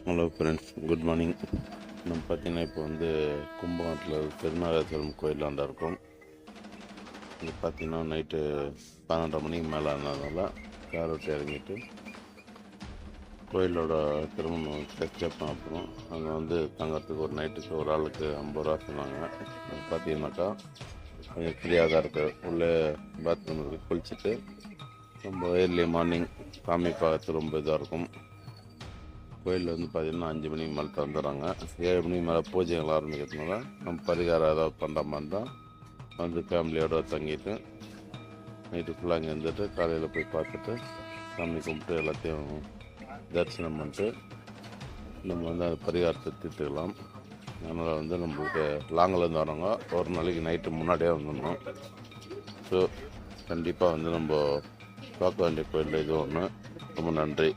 Hello friends, good morning. நம்ம பார்த்தீங்கன்னா இப்போ வந்து கும்பகோணத்தில் திருநாகேஸ்வரம் கோயிலாண்ட இருக்கோம். இது பார்த்தீங்கன்னா நைட்டு 12:30 மணிக்கு மேலே ஆனதுனால கார் விட்டு இறங்கிட்டு கோயிலோட திருமணம் ஸ்டெப் அப்புறம் அங்கே வந்து தங்கறதுக்கு ஒரு நைட்டுக்கு ஒரு ஆளுக்கு 50 ரூபா சொன்னாங்க. பார்த்தீங்கன்னாக்கா கொஞ்சம் ஃப்ரீயாக தான் இருக்குது. உள்ளே பாத்ரூம் இருக்குது, குளிச்சுட்டு ரொம்ப ஏர்லி மார்னிங் சாமி பார்க்கறது ரொம்ப இதாக இருக்கும். கோயிலில் வந்து பார்த்திங்கன்னா 5 மணிக்கு மேலே திறந்துடுறாங்க. 7 மணிக்கு மேலே பூஜைகள் ஆரம்பிக்கிறதுனால நம்ம பரிகாரம் ஏதாவது பண்ணுற மாதிரி தான் வந்து ஃபேமிலியோடு தங்கிட்டு நைட்டு ஃபுல்லாக அங்கே இருந்துட்டு காலையில் போய் பார்த்துட்டு சாமி கும்பிட்டு எல்லாத்தையும் தரிசனம் பண்ணிட்டு நம்ம வந்து அந்த பரிகாரத்தை தீர்த்துக்கலாம். அதனால் வந்து நம்மளுக்கு லாங்கிலேருந்து வரவங்க ஒரு நாளைக்கு நைட்டு முன்னாடியே வந்துடணும். ஸோ கண்டிப்பாக வந்து நம்ம பார்க்க வேண்டிய கோயில் இது ஒன்று. ரொம்ப நன்றி.